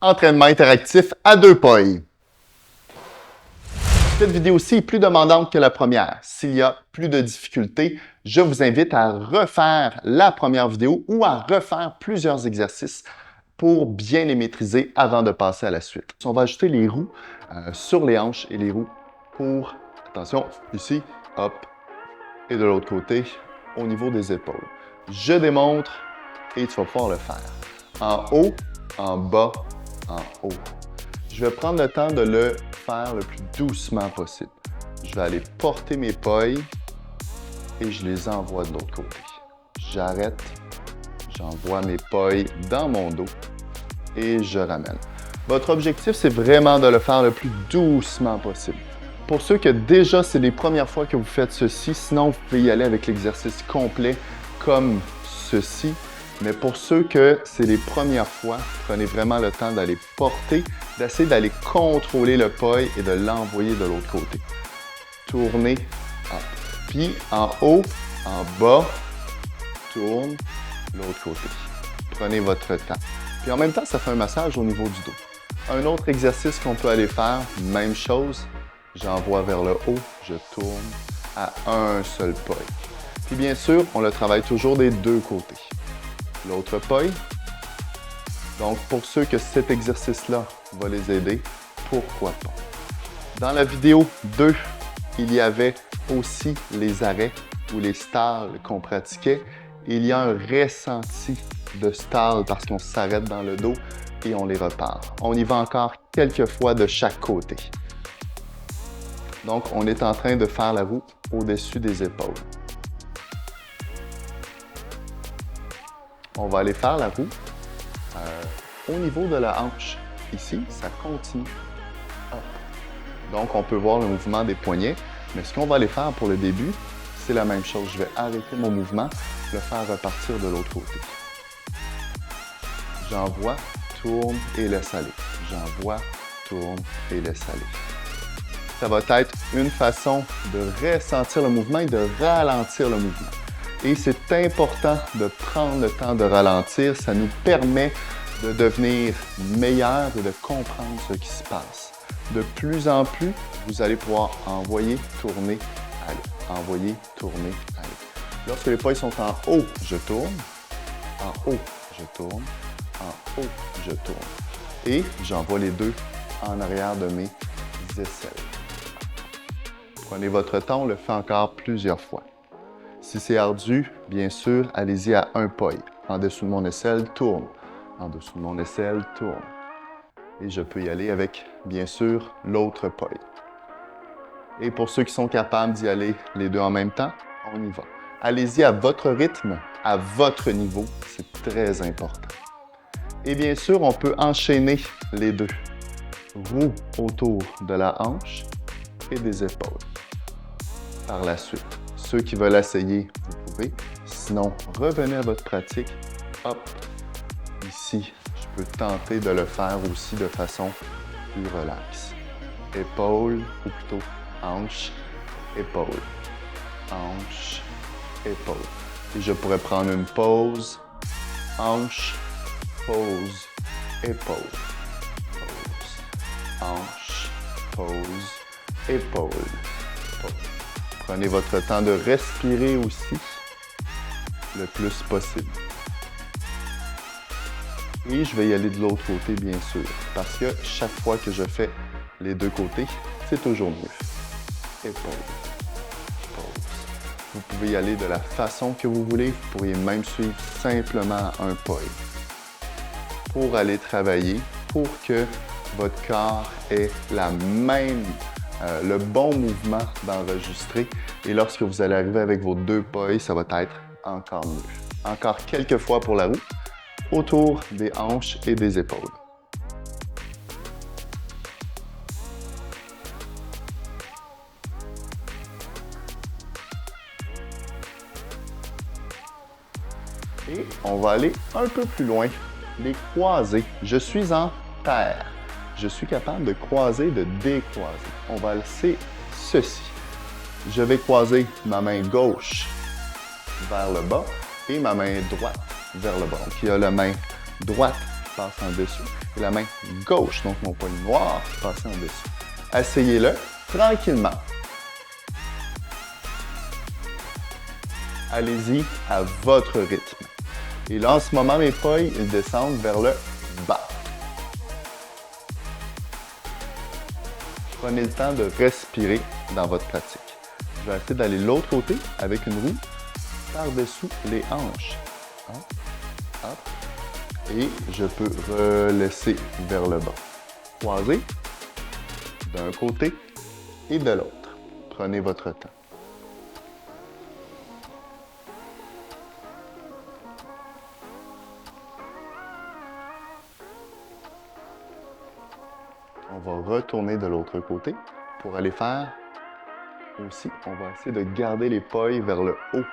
Entraînement interactif à 2 pailles. Cette vidéo-ci est plus demandante que la première. S'il y a plus de difficultés, je vous invite à refaire la première vidéo ou à refaire plusieurs exercices pour bien les maîtriser avant de passer à la suite. On va ajouter les roues sur les hanches et les roues pour, attention, ici, hop, et de l'autre côté, au niveau des épaules. Je démontre et tu vas pouvoir le faire. En haut, en bas, en haut. Je vais prendre le temps de le faire le plus doucement possible. Je vais aller porter mes pailles et je les envoie de l'autre côté. J'arrête, j'envoie mes pailles dans mon dos et je ramène. Votre objectif, c'est vraiment de le faire le plus doucement possible. Pour ceux que déjà c'est les premières fois que vous faites ceci, sinon vous pouvez y aller avec l'exercice complet comme ceci. Mais pour ceux que c'est les premières fois, prenez vraiment le temps d'aller porter, d'essayer d'aller contrôler le paille et de l'envoyer de l'autre côté. Tournez, hop. Puis en haut, en bas, tourne, l'autre côté. Prenez votre temps. Puis en même temps, ça fait un massage au niveau du dos. Un autre exercice qu'on peut aller faire, même chose, j'envoie vers le haut, je tourne à un seul paille. Puis bien sûr, on le travaille toujours des deux côtés. L'autre paille. Donc, pour ceux que cet exercice-là va les aider, pourquoi pas? Dans la vidéo 2, il y avait aussi les arrêts ou les stalls qu'on pratiquait. Il y a un ressenti de stall parce qu'on s'arrête dans le dos et on les repart. On y va encore quelques fois de chaque côté. Donc, on est en train de faire la roue au-dessus des épaules. On va aller faire la roue au niveau de la hanche. Ici, ça continue. Hop. Donc, on peut voir le mouvement des poignets. Mais ce qu'on va aller faire pour le début, c'est la même chose. Je vais arrêter mon mouvement, le faire repartir de l'autre côté. J'envoie, tourne et laisse aller. J'envoie, tourne et laisse aller. Ça va être une façon de ressentir le mouvement et de ralentir le mouvement. Et c'est important de prendre le temps de ralentir. Ça nous permet de devenir meilleur et de comprendre ce qui se passe. De plus en plus, vous allez pouvoir envoyer, tourner, aller. Envoyer, tourner, aller. Lorsque les pailles sont en haut, je tourne. En haut, je tourne. En haut, je tourne. Et j'envoie les deux en arrière de mes aisselles. Prenez votre temps, on le fait encore plusieurs fois. Si c'est ardu, bien sûr, allez-y à un paille. En dessous de mon aisselle, tourne. En dessous de mon aisselle, tourne. Et je peux y aller avec, bien sûr, l'autre paille. Et pour ceux qui sont capables d'y aller les deux en même temps, on y va. Allez-y à votre rythme, à votre niveau. C'est très important. Et bien sûr, on peut enchaîner les deux. Roue autour de la hanche et des épaules. Par la suite. Ceux qui veulent essayer, vous pouvez. Sinon, revenez à votre pratique. Hop, ici, je peux tenter de le faire aussi de façon plus relaxe. Épaule, ou plutôt hanche, épaule. Hanche, épaule. Et je pourrais prendre une pause. Hanche, pause, épaule. Pause. Hanche, pause, épaule. Pause. Prenez votre temps de respirer aussi le plus possible. Et je vais y aller de l'autre côté, bien sûr, parce que chaque fois que je fais les deux côtés, c'est toujours mieux. Épaule, pause. Vous pouvez y aller de la façon que vous voulez. Vous pourriez même suivre simplement un paille pour aller travailler, pour que votre corps ait le bon mouvement d'enregistrer. Et lorsque vous allez arriver avec vos deux pailles, ça va être encore mieux. Encore quelques fois pour la roue, autour des hanches et des épaules. Et on va aller un peu plus loin, les croiser. Je suis en terre. Je suis capable de croiser, de décroiser. On va laisser ceci. Je vais croiser ma main gauche vers le bas et ma main droite vers le bas. Donc, il y a la main droite qui passe en dessous. Et la main gauche, donc mon poignet noir, qui passe en dessous. Essayez-le tranquillement. Allez-y à votre rythme. Et là, en ce moment, mes poils, ils descendent vers le bas. Prenez le temps de respirer dans votre pratique. Je vais essayer d'aller de l'autre côté avec une roue par-dessous les hanches. Hop, hop. Et je peux relaisser vers le bas. Croisez d'un côté et de l'autre. Prenez votre temps. On va retourner de l'autre côté pour aller faire aussi, on va essayer de garder les poils vers le haut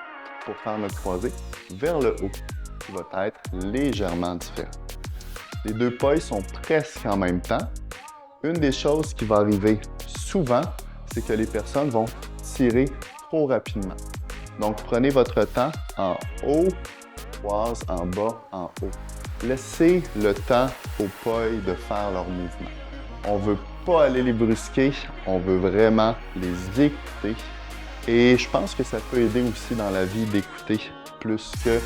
pour faire notre croisée vers le haut, qui va être légèrement différent. Les deux poils sont presque en même temps. Une des choses qui va arriver souvent, c'est que les personnes vont tirer trop rapidement. Donc, prenez votre temps en haut, croise en bas, en haut. Laissez le temps aux poils de faire leur mouvement. On ne veut pas aller les brusquer, on veut vraiment les écouter. Et je pense que ça peut aider aussi dans la vie d'écouter plus que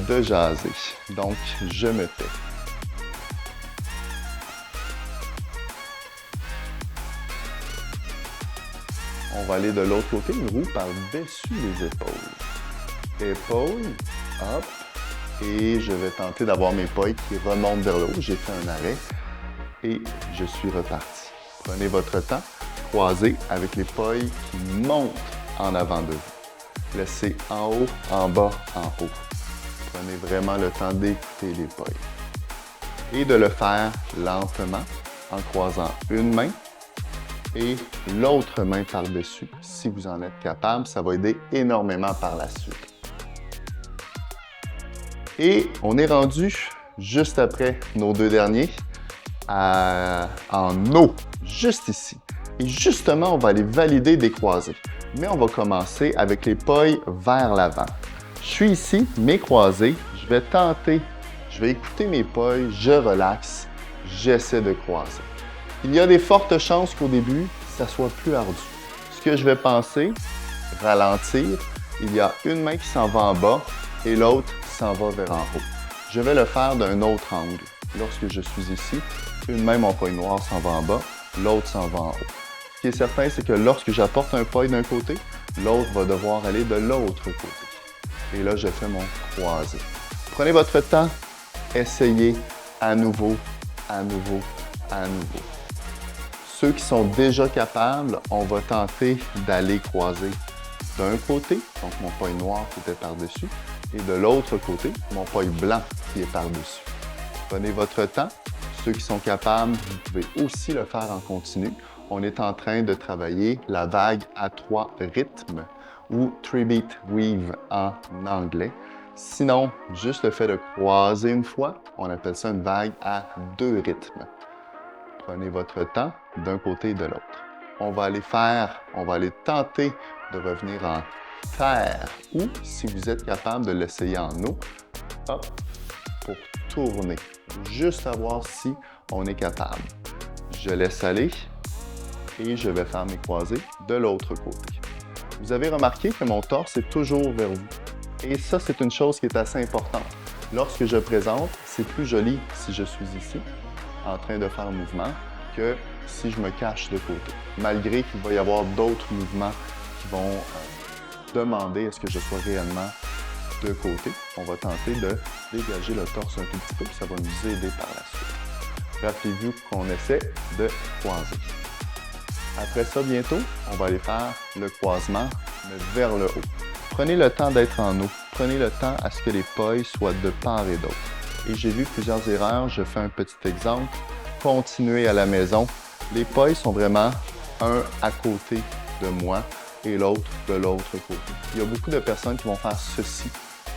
de jaser. Donc, je me tais. On va aller de l'autre côté, une roue par-dessus les épaules. Épaules, hop. Et je vais tenter d'avoir mes poils qui remontent vers le haut. J'ai fait un arrêt. Et je suis reparti. Prenez votre temps, croisez avec les poils qui montent en avant de vous. Laissez en haut, en bas, en haut. Prenez vraiment le temps d'écouter les poils. Et de le faire lentement en croisant une main et l'autre main par-dessus. Si vous en êtes capable, ça va aider énormément par la suite. Et on est rendu juste après nos deux derniers. En eau, juste ici. Et justement, on va aller valider des croisés. Mais on va commencer avec les poils vers l'avant. Je suis ici, mes croisés. Je vais tenter, je vais écouter mes poils, je relaxe, j'essaie de croiser. Il y a des fortes chances qu'au début, ça soit plus ardu. Ce que je vais penser, ralentir, il y a une main qui s'en va en bas et l'autre qui s'en va vers en haut. Je vais le faire d'un autre angle. Lorsque je suis ici, une main, mon poil noir s'en va en bas, l'autre s'en va en haut. Ce qui est certain, c'est que lorsque j'apporte un poil d'un côté, l'autre va devoir aller de l'autre côté. Et là, je fais mon croisé. Prenez votre temps, essayez à nouveau, à nouveau, à nouveau. Ceux qui sont déjà capables, on va tenter d'aller croiser d'un côté, donc mon poil noir qui était par-dessus, et de l'autre côté, mon poil blanc qui est par-dessus. Prenez votre temps. Ceux qui sont capables, vous pouvez aussi le faire en continu. On est en train de travailler la vague à 3 rythmes ou 3-beat weave en anglais. Sinon, juste le fait de croiser une fois, on appelle ça une vague à 2 rythmes. Prenez votre temps d'un côté et de l'autre. On va aller tenter de revenir en terre ou, si vous êtes capable de l'essayer en eau, hop, pour tourner. Juste à voir si on est capable. Je laisse aller et je vais faire mes croisés de l'autre côté. Vous avez remarqué que mon torse est toujours vers vous. Et ça, c'est une chose qui est assez importante. Lorsque je présente, c'est plus joli si je suis ici, en train de faire un mouvement, que si je me cache de côté. Malgré qu'il va y avoir d'autres mouvements qui vont demander à ce que je sois réellement de côté. On va tenter de dégager le torse un tout petit peu, puis ça va nous aider par la suite. Rappelez-vous qu'on essaie de croiser. Après ça, bientôt, on va aller faire le croisement, mais vers le haut. Prenez le temps d'être en eau. Prenez le temps à ce que les poils soient de part et d'autre. Et j'ai vu plusieurs erreurs. Je fais un petit exemple. Continuez à la maison. Les poils sont vraiment un à côté de moi et l'autre de l'autre côté. Il y a beaucoup de personnes qui vont faire ceci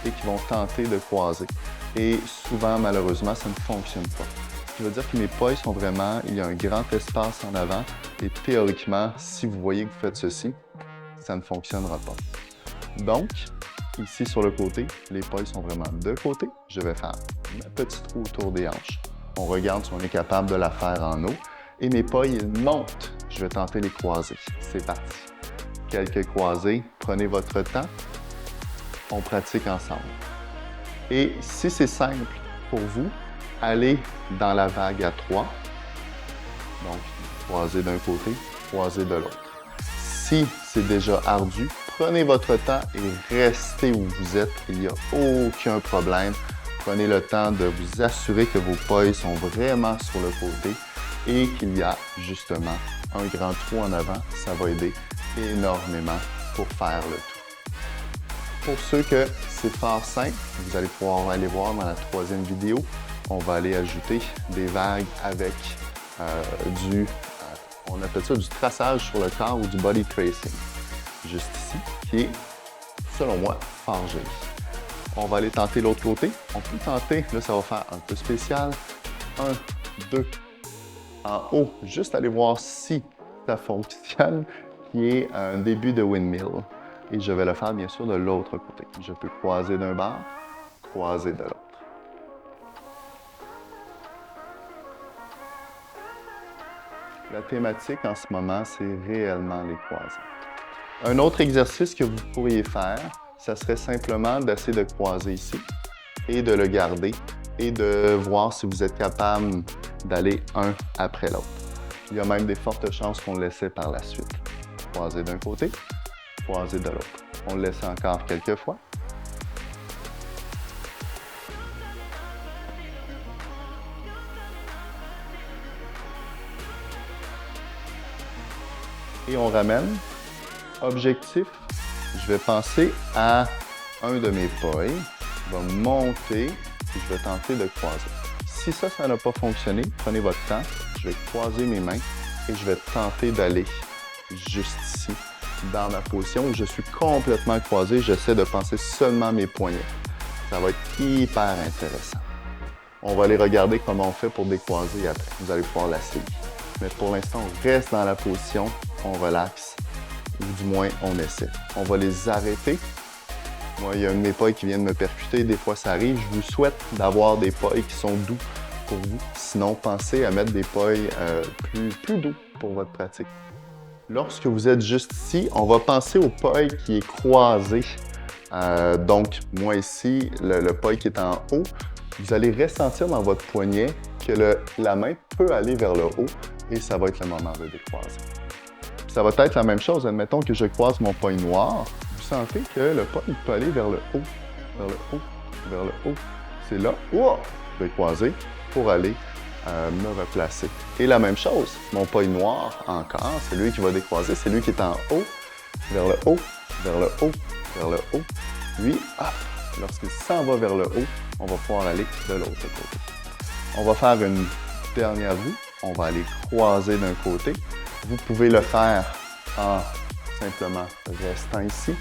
et qui vont tenter de croiser. Et souvent, malheureusement, ça ne fonctionne pas. Ce qui veut dire que mes poils sont vraiment, il y a un grand espace en avant et théoriquement, si vous voyez que vous faites ceci, ça ne fonctionnera pas. Donc, ici sur le côté, les pailles sont vraiment de côté. Je vais faire ma petite roue autour des hanches. On regarde si on est capable de la faire en haut. Et mes pailles, ils montent. Je vais tenter les croisés. C'est parti. Quelques croisés. Prenez votre temps. On pratique ensemble. Et si c'est simple pour vous, allez dans la vague à 3. Donc, croisé d'un côté, croisé de l'autre. Si c'est déjà ardu, prenez votre temps et restez où vous êtes. Il n'y a aucun problème. Prenez le temps de vous assurer que vos pailles sont vraiment sur le côté et qu'il y a justement un grand trou en avant. Ça va aider énormément pour faire le tout. Pour ceux que c'est fort simple, vous allez pouvoir aller voir dans la troisième vidéo. On va aller ajouter des vagues avec on appelle ça du traçage sur le corps ou du body tracing. Juste ici, qui est, selon moi, fort joli. On va aller tenter l'autre côté. On peut tenter, là ça va faire un peu spécial. 1, 2, en haut, juste aller voir si ça fonctionne, qui est un début de windmill. Et je vais le faire bien sûr de l'autre côté. Je peux croiser d'un bord, croiser de l'autre. La thématique en ce moment, c'est réellement les croisés. Un autre exercice que vous pourriez faire, ça serait simplement d'essayer de croiser ici et de le garder et de voir si vous êtes capable d'aller un après l'autre. Il y a même des fortes chances qu'on le laisse par la suite. Croiser d'un côté, croiser de l'autre. On le laisse encore quelques fois. Et on ramène. Objectif, je vais penser à un de mes pailles, je vais monter et je vais tenter de croiser. Si ça n'a pas fonctionné, prenez votre temps, je vais croiser mes mains et je vais tenter d'aller juste ici, dans ma position où je suis complètement croisé. J'essaie de penser seulement à mes poignets. Ça va être hyper intéressant. On va aller regarder comment on fait pour décroiser après. Vous allez pouvoir l'essayer. Mais pour l'instant, on reste dans la position, on relaxe, ou du moins, on essaie. On va les arrêter. Moi, il y a un de mes pailles qui vient de me percuter. Des fois, ça arrive. Je vous souhaite d'avoir des pailles qui sont doux pour vous. Sinon, pensez à mettre des pailles plus doux pour votre pratique. Lorsque vous êtes juste ici, on va penser au paille qui est croisé. Donc, moi ici, le paille qui est en haut, vous allez ressentir dans votre poignet que la main peut aller vers le haut et ça va être le moment de décroiser. Ça va être la même chose, admettons que je croise mon paille noir, vous sentez que le paille peut aller vers le haut, vers le haut, vers le haut. C'est là, je vais croiser pour aller me replacer. Et la même chose, mon paille noir encore, c'est lui qui va décroiser, c'est lui qui est en haut, vers le haut, vers le haut, vers le haut. Lui, hop, lorsqu'il s'en va vers le haut, on va pouvoir aller de l'autre côté. On va faire une dernière roue. On va aller croiser d'un côté. Vous pouvez le faire en simplement restant ici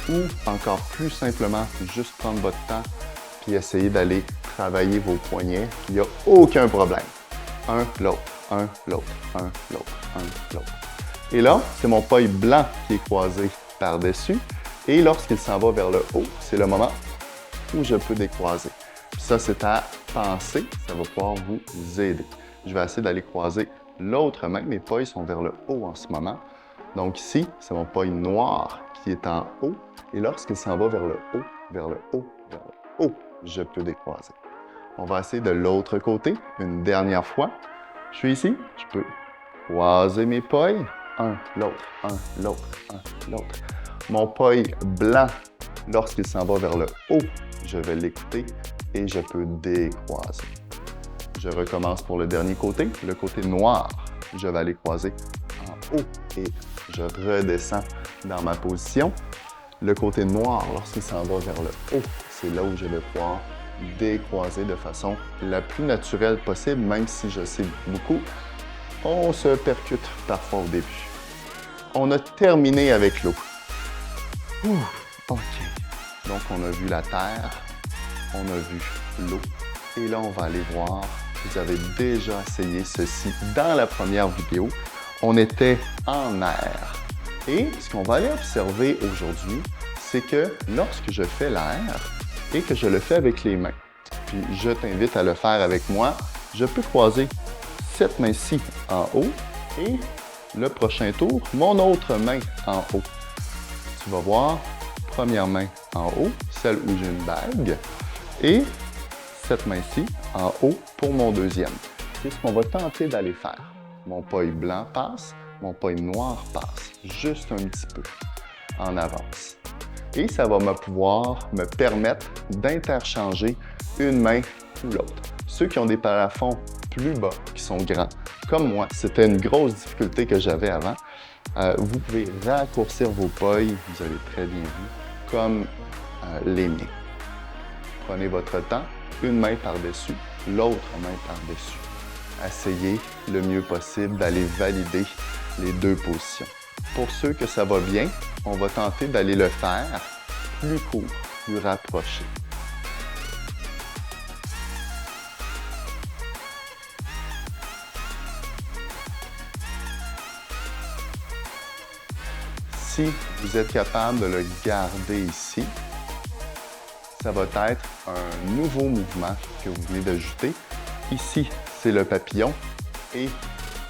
ou encore plus simplement, juste prendre votre temps puis essayer d'aller travailler vos poignets. Il n'y a aucun problème. Un, l'autre, un, l'autre, un, l'autre, un, l'autre. Et là, c'est mon paille blanc qui est croisé par-dessus. Et lorsqu'il s'en va vers le haut, c'est le moment où je peux décroiser. Puis ça, c'est à penser, ça va pouvoir vous aider. Je vais essayer d'aller croiser l'autre main. Mes pailles sont vers le haut en ce moment. Donc ici, c'est mon paille noir qui est en haut. Et lorsqu'il s'en va vers le haut, vers le haut, vers le haut, je peux décroiser. On va essayer de l'autre côté, une dernière fois. Je suis ici, je peux croiser mes pailles. Un, l'autre, un, l'autre, un, l'autre. Mon paille blanc, lorsqu'il s'en va vers le haut, je vais l'écouter et je peux décroiser. Je recommence pour le dernier côté, le côté noir. Je vais aller croiser en haut et je redescends dans ma position. Le côté noir, lorsqu'il s'en va vers le haut, c'est là où je vais pouvoir décroiser de façon la plus naturelle possible, même si je sais beaucoup, on se percute parfois au début. On a terminé avec l'eau. OK. Donc, on a vu la terre, on a vu l'eau, et là, on va aller voir. Vous avez déjà essayé ceci dans la première vidéo. On était en air. Et ce qu'on va aller observer aujourd'hui, c'est que lorsque je fais l'air et que je le fais avec les mains, puis je t'invite à le faire avec moi, je peux croiser cette main-ci en haut et le prochain tour, mon autre main en haut. Tu vas voir, première main en haut, celle où j'ai une bague, et cette main-ci en haut pour mon deuxième. C'est ce qu'on va tenter d'aller faire. Mon paille blanc passe, mon paille noir passe, juste un petit peu en avance. Et ça va me permettre d'interchanger une main ou l'autre. Ceux qui ont des plafonds plus bas, qui sont grands, comme moi, c'était une grosse difficulté que j'avais avant, vous pouvez raccourcir vos pailles, vous avez très bien vu, comme les miens. Prenez votre temps, une main par-dessus, l'autre main par-dessus. Essayez le mieux possible d'aller valider les deux positions. Pour ceux que ça va bien, on va tenter d'aller le faire plus court, plus rapproché. Si vous êtes capable de le garder ici, ça va être un nouveau mouvement que vous venez d'ajouter. Ici, c'est le papillon et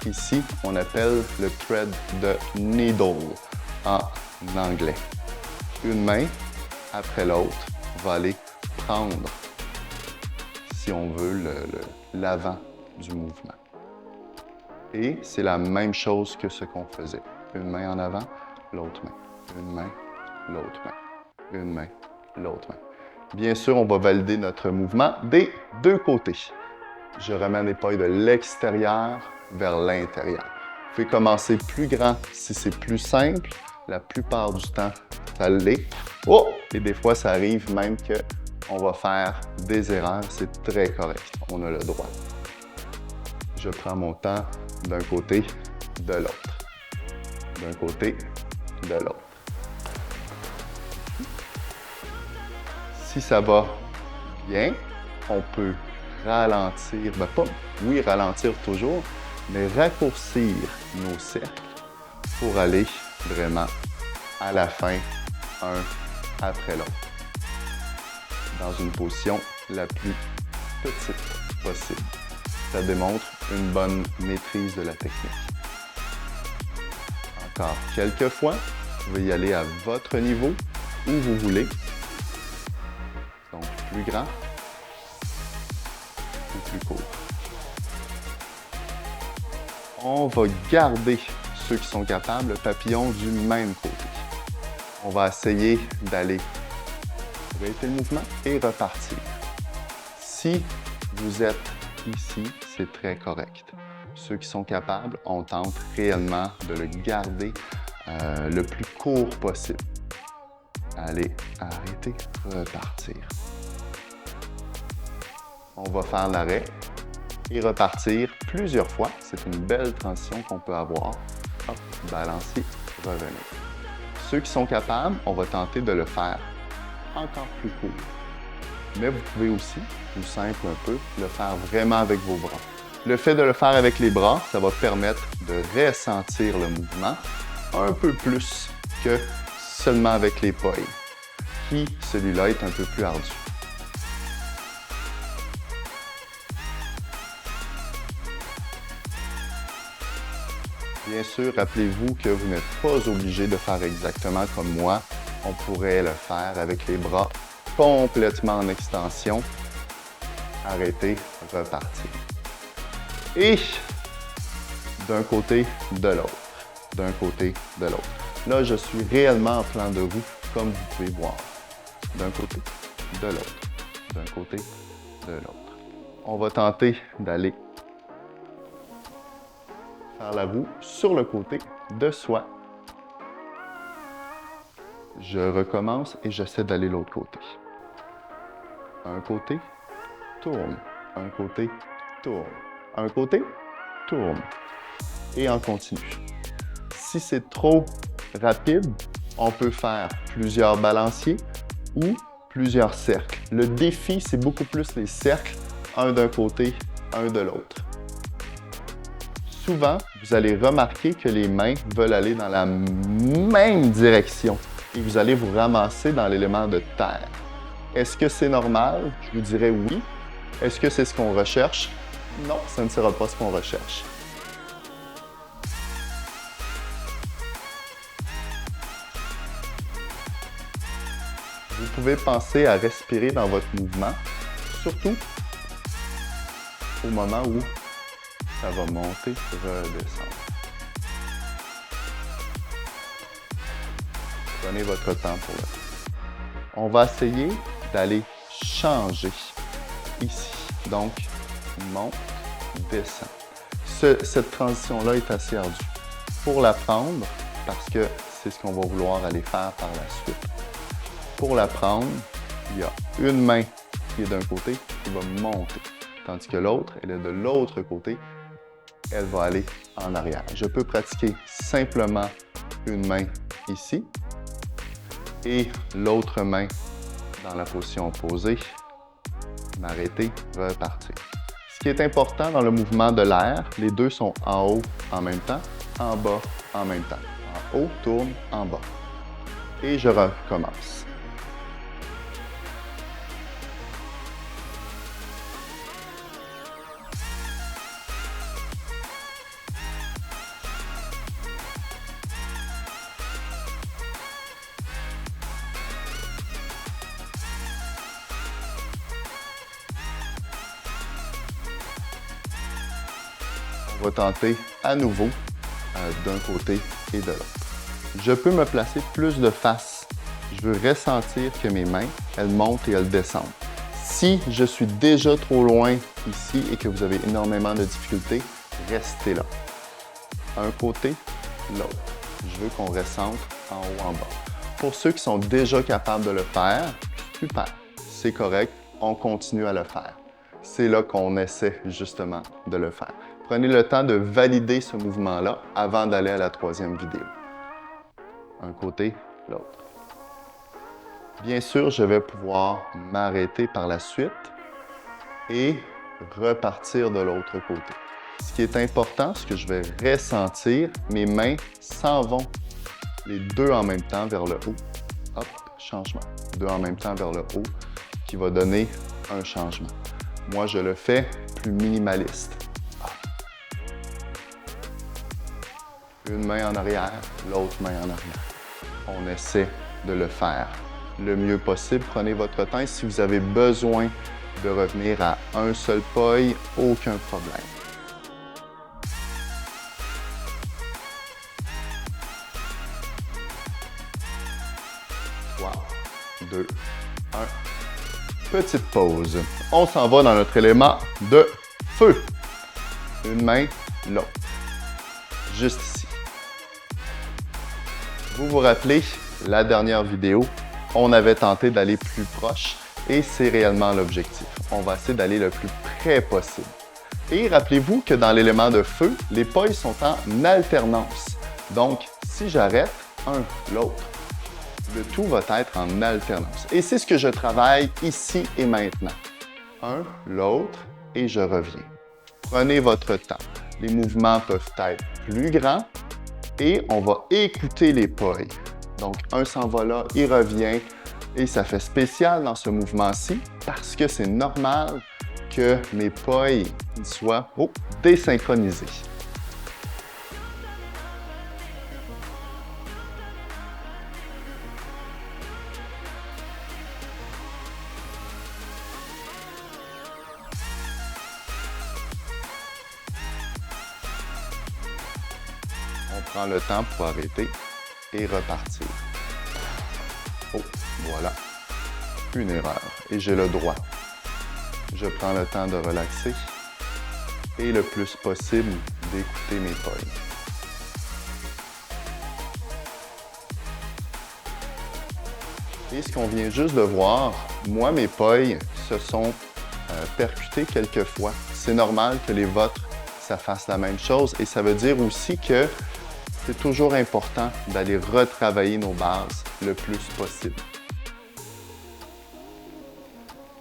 ici, on appelle le thread de needle en anglais. Une main après l'autre va aller prendre, si on veut, l'avant du mouvement. Et c'est la même chose que ce qu'on faisait. Une main en avant, l'autre main. Une main, l'autre main. Une main, l'autre main. Bien sûr, on va valider notre mouvement des deux côtés. Je ramène les pailles de l'extérieur vers l'intérieur. Vous pouvez commencer plus grand si c'est plus simple. La plupart du temps, ça l'est. Oh! Et des fois, ça arrive même qu'on va faire des erreurs. C'est très correct. On a le droit. Je prends mon temps d'un côté, de l'autre. D'un côté, de l'autre. Si ça va bien, on peut ralentir, ralentir toujours, mais raccourcir nos cercles pour aller vraiment à la fin, un après l'autre, dans une position la plus petite possible. Ça démontre une bonne maîtrise de la technique. Encore quelques fois, vous pouvez y aller à votre niveau, où vous voulez. Donc, plus grand ou plus court. On va garder, ceux qui sont capables, le papillon du même côté. On va essayer d'aller arrêter le mouvement et repartir. Si vous êtes ici, c'est très correct. Ceux qui sont capables, on tente réellement de le garder le plus court possible. Allez, arrêtez, repartir. On va faire l'arrêt et repartir plusieurs fois. C'est une belle transition qu'on peut avoir. Hop, balancer, revenir. Ceux qui sont capables, on va tenter de le faire encore plus court. Mais vous pouvez aussi, plus simple un peu, le faire vraiment avec vos bras. Le fait de le faire avec les bras, ça va permettre de ressentir le mouvement un peu plus que seulement avec les pailles, qui, celui-là, est un peu plus ardu. Bien sûr, rappelez-vous que vous n'êtes pas obligé de faire exactement comme moi. On pourrait le faire avec les bras complètement en extension. Arrêtez, repartir. Et d'un côté, de l'autre. D'un côté, de l'autre. Là, je suis réellement en plan de roue, comme vous pouvez voir. D'un côté, de l'autre. D'un côté, de l'autre. On va tenter d'aller faire la roue sur le côté de soi. Je recommence et j'essaie d'aller de l'autre côté. Un côté, tourne. Un côté, tourne. Un côté, tourne. Et on continue. Si c'est trop rapide, on peut faire plusieurs balanciers ou plusieurs cercles. Le défi, c'est beaucoup plus les cercles, un d'un côté, un de l'autre. Souvent, vous allez remarquer que les mains veulent aller dans la même direction. et vous allez vous ramasser dans l'élément de terre. Est-ce que c'est normal? Je vous dirais oui. Est-ce que c'est ce qu'on recherche? Non, ça ne sera pas ce qu'on recherche. Vous pouvez penser à respirer dans votre mouvement, surtout au moment où ça va monter, redescendre. Prenez votre temps pour le faire. On va essayer d'aller changer ici. Donc, monte, descend. Cette transition-là est assez ardue. Pour l'apprendre, parce que c'est ce qu'on va vouloir aller faire par la suite, pour l'apprendre, il y a une main qui est d'un côté qui va monter, tandis que l'autre, elle est de l'autre côté, elle va aller en arrière. Je peux pratiquer simplement une main ici et l'autre main dans la position opposée, m'arrêter, repartir. Ce qui est important dans le mouvement de l'air, les deux sont en haut en même temps, en bas en même temps. En haut, tourne, en bas. Et je recommence. On va tenter à nouveau d'un côté et de l'autre. Je peux me placer plus de face. Je veux ressentir que mes mains, elles montent et elles descendent. Si je suis déjà trop loin ici et que vous avez énormément de difficultés, restez là. Un côté, l'autre. Je veux qu'on ressente en haut, en bas. Pour ceux qui sont déjà capables de le faire, super, c'est correct, on continue à le faire. C'est là qu'on essaie justement de le faire. Prenez le temps de valider ce mouvement-là avant d'aller à la troisième vidéo. Un côté, l'autre. Bien sûr, je vais pouvoir m'arrêter par la suite et repartir de l'autre côté. Ce qui est important, c'est que je vais ressentir, mes mains s'en vont les deux en même temps vers le haut. Hop, changement. Deux en même temps vers le haut qui va donner un changement. Moi, je le fais plus minimaliste. Une main en arrière, l'autre main en arrière. On essaie de le faire le mieux possible. Prenez votre temps. Si vous avez besoin de revenir à un seul poi, aucun problème. 3, 2, 1. Petite pause. On s'en va dans notre élément de feu. Une main, l'autre. Juste ici. Vous vous rappelez, la dernière vidéo, on avait tenté d'aller plus proche et c'est réellement l'objectif. On va essayer d'aller le plus près possible. Et rappelez-vous que dans l'élément de feu, les poils sont en alternance. Donc, si j'arrête, un, l'autre, le tout va être en alternance. Et c'est ce que je travaille ici et maintenant. Un, l'autre, et je reviens. Prenez votre temps. Les mouvements peuvent être plus grands et on va écouter les poils. Donc, un s'en va là, il revient et ça fait spécial dans ce mouvement-ci parce que c'est normal que mes poils soient désynchronisés. On prend le temps pour arrêter et repartir. Oh, voilà. Une erreur. Et j'ai le droit. Je prends le temps de relaxer et le plus possible d'écouter mes poils. Et ce qu'on vient juste de voir, moi, mes poils se sont percutés quelques fois. C'est normal que les vôtres, ça fasse la même chose et ça veut dire aussi que c'est toujours important d'aller retravailler nos bases le plus possible.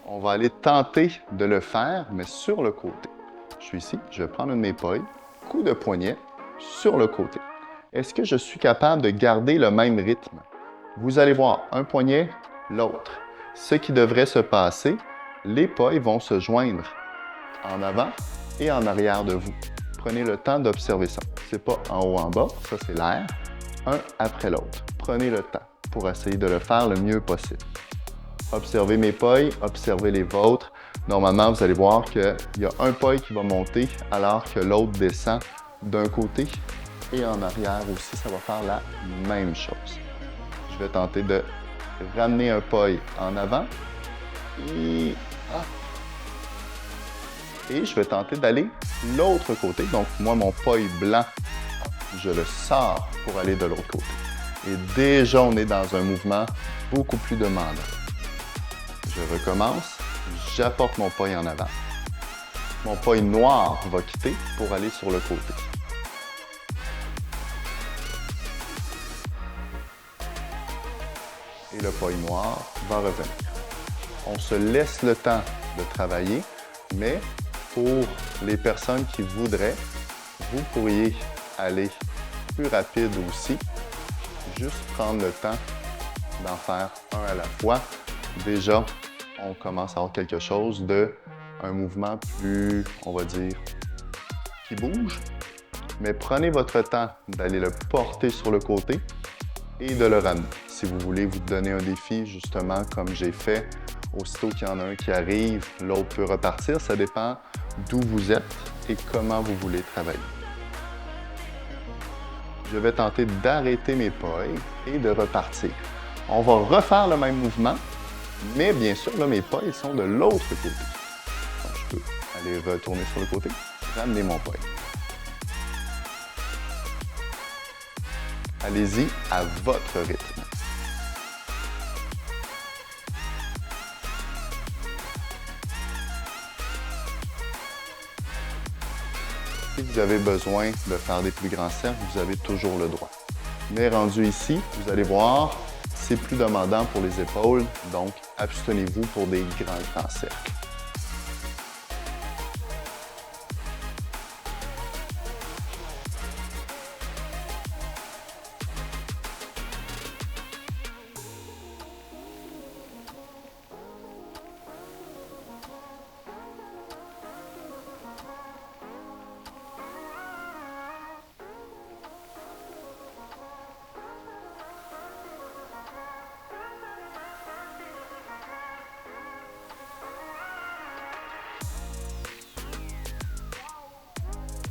On va aller tenter de le faire, mais sur le côté. Je suis ici, je vais prendre une de mes poils, coup de poignet sur le côté. Est-ce que je suis capable de garder le même rythme? Vous allez voir un poignet, l'autre. Ce qui devrait se passer, les pas ils vont se joindre en avant et en arrière de vous. Prenez le temps d'observer ça. C'est pas en haut, en bas, ça c'est l'air. Un après l'autre. Prenez le temps pour essayer de le faire le mieux possible. Observez mes pailles, observez les vôtres. Normalement, vous allez voir qu'il y a un paille qui va monter alors que l'autre descend d'un côté et en arrière aussi, ça va faire la même chose. Je vais tenter de ramener un paille en avant et je vais tenter d'aller l'autre côté. Donc, moi, mon paille blanc, je le sors pour aller de l'autre côté. Et déjà, on est dans un mouvement beaucoup plus demandant. Je recommence, j'apporte mon paille en avant. Mon paille noir va quitter pour aller sur le côté. Et le paille noir va revenir. On se laisse le temps de travailler, mais pour les personnes qui voudraient, vous pourriez aller plus rapide aussi. Juste prendre le temps d'en faire un à la fois. Déjà, on commence à avoir quelque chose un mouvement plus, on va dire, qui bouge. Mais prenez votre temps d'aller le porter sur le côté et de le ramener. Si vous voulez vous donner un défi, justement, comme j'ai fait, aussitôt qu'il y en a un qui arrive, l'autre peut repartir. Ça dépend d'où vous êtes et comment vous voulez travailler. Je vais tenter d'arrêter mes pailles et de repartir. On va refaire le même mouvement, mais bien sûr, là, mes pailles sont de l'autre côté. Donc, je peux aller retourner sur le côté, ramener mon paille. Allez-y à votre rythme. Si vous avez besoin de faire des plus grands cercles, vous avez toujours le droit. Mais rendu ici, vous allez voir, c'est plus demandant pour les épaules, donc abstenez-vous pour des grands cercles.